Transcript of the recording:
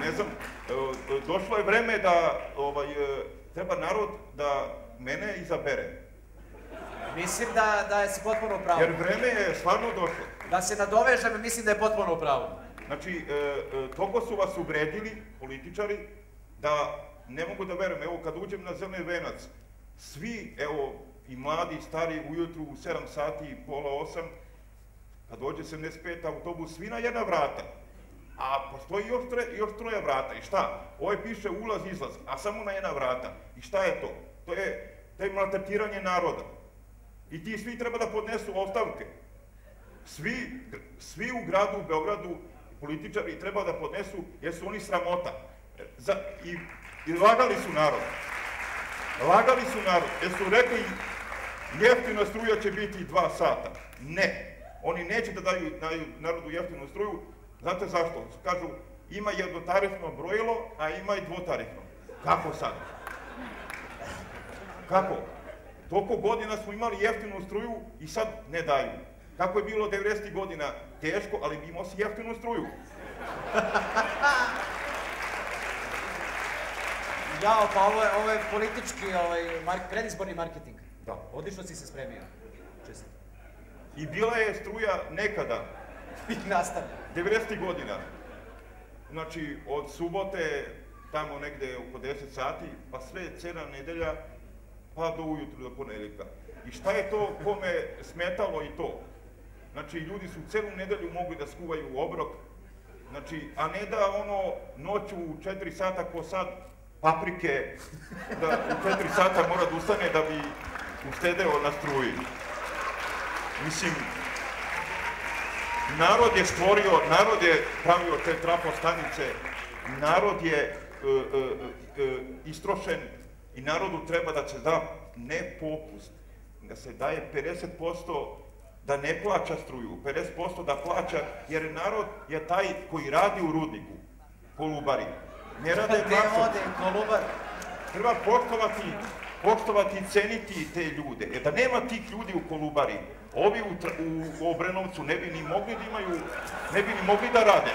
ne znam, došlo je vreme da treba narod da mene izabere. Mislim da si potpuno u pravu. Jer vreme je stvarno došlo. Da se nadovežem, mislim da je potpuno u pravu. Znači, toliko su vas uvredili, političari, da ne mogu da verujem. Evo, kad uđem na Zeleni venac, svi, evo, i mladi, i stari, ujutru u 7 sati, pola 8, kad dođe 75 autobus, svi na jedna vrata. A postoji još troja vrata. I šta? Ovaj piše ulaz, izlaz, a samo na jedna vrata. I šta je to? To je maltretiranje naroda. I ti svi treba da podnesu ostavke. Svi u gradu, u Beogradu, političari treba da podnesu, jer su oni sramota. I lagali su narod. Lagali su narod, jer su rekli jeftina struja će biti 2 sata. Ne. Oni neće da daju narodu jeftinu struju. Znate zašto? Kažu, ima jednotarifno brojilo, a ima i dvotarifno. Kako sad? Kako? Toliko godina smo imali jeftinu struju i sad ne daju. Kako je bilo 90. godina? Teško, ali imao si jeftinu struju. Jao, pa ovo je politički, predizborni marketing. Da. Odlično si se spremio. Čisto. I bila je struja nekada. I nastavlja. 90. godina. Znači, od subote, tamo negde oko 10 sati, pa sve cela nedelja, pa do ujutru, do ponedeljka. I šta je to kome smetalo i to? Znači, ljudi su celu nedelju mogli da skuvaju obrok, znači, a ne da noću u 4 sata ko sad paprike, da u 4 sata mora da ustane da bi uštedeo na struji. Mislim, narod je stvorio, narod je pravio te trafostanice, narod je istrošen i narodu treba da se da ne popust, da se daje 50% da ne plaća struju, 50% da plaća, jer narod je taj koji radi u rudniku, kolubari. Ne rade masom. Treba poštovati i ceniti te ljude. Jer da nema tih ljudi u kolubari, ovi u Obrenovcu ne bi ni mogli da rade.